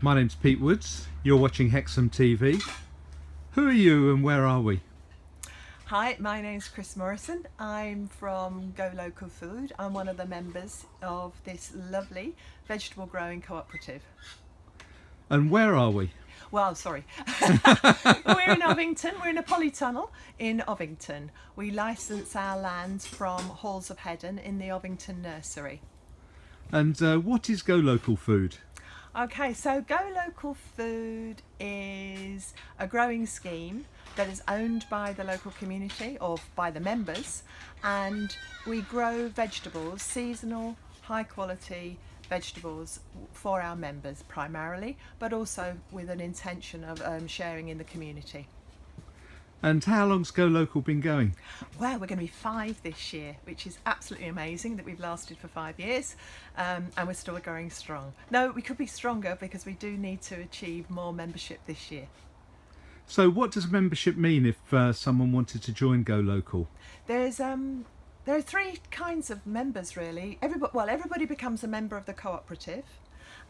My name's Pete Woods. You're watching Hexhamtv. Who are you and where are we? Hi, my name's Chris Morrison. I'm from Go Local Food. I'm one of the members of this lovely vegetable growing cooperative. And where are we? Well, sorry. We're in Ovington. We're in a polytunnel in Ovington. We licence our land from Halls of Heddon in the Ovington nursery. And what is Go Local Food? Okay, so Go Local Food is a growing scheme that is owned by the local community or by the members, and we grow vegetables, seasonal, high quality vegetables for our members primarily, but also with an intention of sharing in the community. And how long's Go Local been going? Well, we're going to be 5 this year, which is absolutely amazing that we've lasted for 5 years, and we're still going strong. No, we could be stronger because we do need to achieve more membership this year. So what does membership mean if someone wanted to join Go Local? There are 3 kinds of members really. Everybody becomes a member of the cooperative,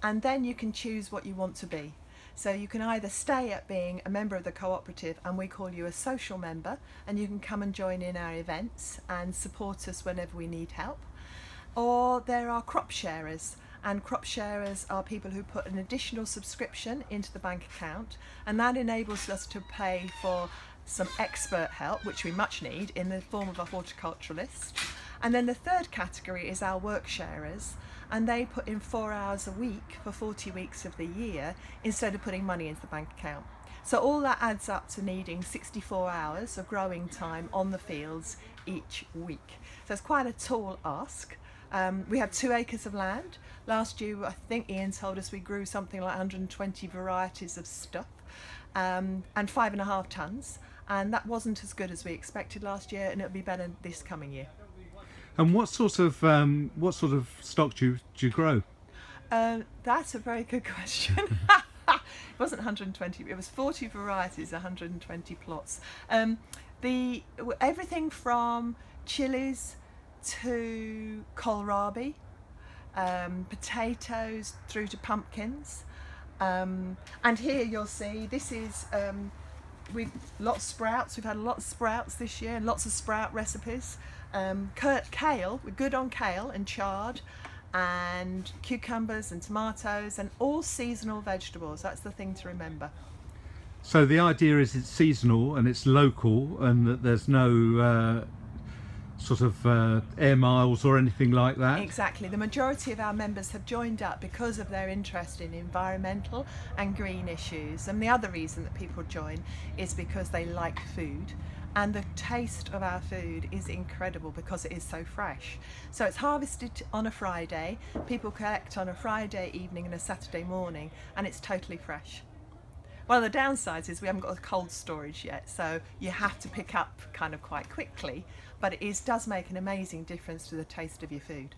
and then you can choose what you want to be. So you can either stay at being a member of the cooperative, and we call you a social member, and you can come and join in our events and support us whenever we need help. Or there are crop sharers, and crop sharers are people who put an additional subscription into the bank account, and that enables us to pay for some expert help, which we much need, in the form of a horticulturalist. And then the third category is our work sharers, and they put in 4 hours a week for 40 weeks of the year instead of putting money into the bank account. So all that adds up to needing 64 hours of growing time on the fields each week. So it's quite a tall ask. We have 2 acres of land. Last year, I think Ian told us we grew something like 120 varieties of stuff, and 5.5 tonnes. And that wasn't as good as we expected last year, and it'll be better this coming year. And what sort of stock do you grow? That's a very good question. It wasn't 120, it was 40 varieties, 120 plots. Everything from chilies to kohlrabi, potatoes through to pumpkins. And here you'll see, this is we've lots of sprouts. We've had a lot of sprouts this year, and lots of sprout recipes. Kale, we're good on kale and chard, and cucumbers and tomatoes, and all seasonal vegetables. That's the thing to remember. So the idea is it's seasonal and it's local, and that there's no air miles or anything like that? Exactly. The majority of our members have joined up because of their interest in environmental and green issues, and the other reason that people join is because they like food, and the taste of our food is incredible because it is so fresh. So it's harvested on a Friday, people collect on a Friday evening and a Saturday morning, and it's totally fresh. One of the downsides is we haven't got a cold storage yet, so you have to pick up kind of quite quickly, but it does make an amazing difference to the taste of your food.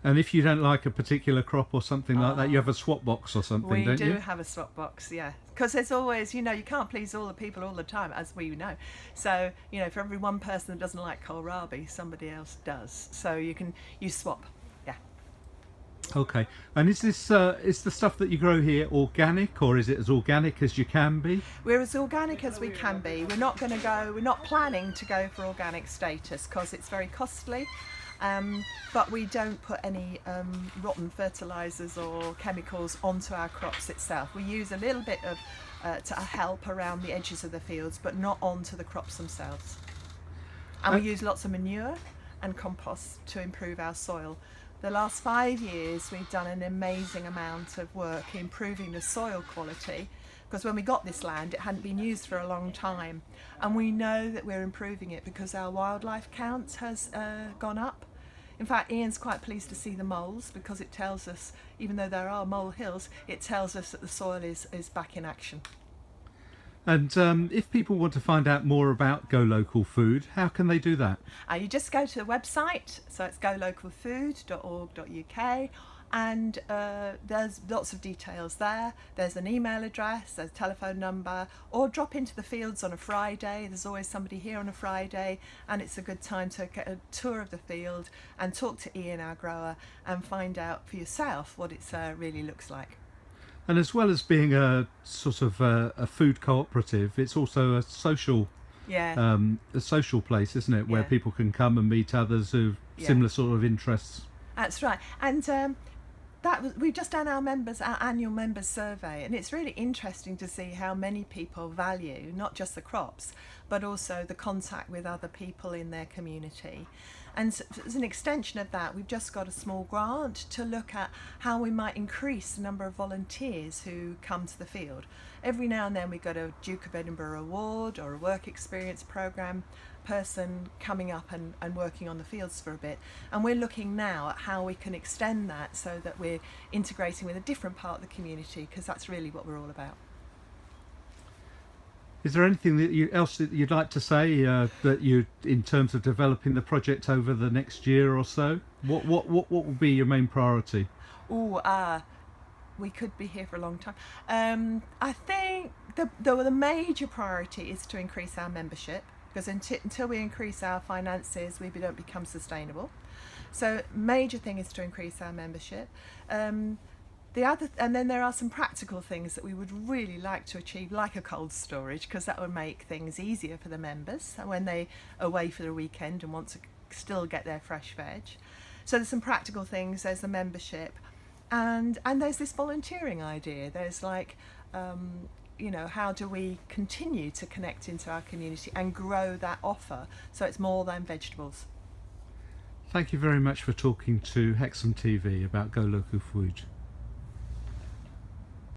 And if you don't like a particular crop or something like that, you have a swap box or something, don't you? We do have a swap box, yeah. Because there's always, you can't please all the people all the time, as we know. So, for every one person that doesn't like kohlrabi, somebody else does. So you swap, yeah. Okay. And is the stuff that you grow here organic, or is it as organic as you can be? We're as organic as we can be. We're not planning to go for organic status because it's very costly. But we don't put any rotten fertilisers or chemicals onto our crops itself. We use a little bit of to help around the edges of the fields, but not onto the crops themselves. And we use lots of manure and compost to improve our soil. The last 5 years we've done an amazing amount of work improving the soil quality, because when we got this land it hadn't been used for a long time, and we know that we're improving it because our wildlife count has gone up. In fact, Ian's quite pleased to see the moles, because it tells us, even though there are mole hills, it tells us that the soil is back in action. And if people want to find out more about Go Local Food, how can they do that? You just go to the website, so it's golocalfood.org.uk, and there's lots of details there. There's an email address, there's a telephone number, or drop into the fields on a Friday. There's always somebody here on a Friday, and it's a good time to get a tour of the field and talk to Ian, our grower, and find out for yourself what it really looks like. And as well as being a sort of a food cooperative, it's also Yeah, a social place, isn't it, where Yeah. people can come and meet others who Yeah. similar sort of interests. that's right. And we've just done our annual members survey, and it's really interesting to see how many people value not just the crops, but also the contact with other people in their community. And as an extension of that, we've just got a small grant to look at how we might increase the number of volunteers who come to the field. Every now and then we got a Duke of Edinburgh award or a work experience programme person coming up and working on the fields for a bit, and we're looking now at how we can extend that so that we're integrating with a different part of the community, because that's really what we're all about. Is there anything else that you'd like to say that you, in terms of developing the project over the next year or so? What will be your main priority? We could be here for a long time. I think the major priority is to increase our membership, because until we increase our finances, we don't become sustainable. So major thing is to increase our membership. And then there are some practical things that we would really like to achieve, like a cold storage, because that would make things easier for the members when they are away for the weekend and want to still get their fresh veg. So there's some practical things. There's the membership, and there's this volunteering idea. There's like, how do we continue to connect into our community and grow that offer so it's more than vegetables? Thank you very much for talking to Hexhamtv about Go Local Food.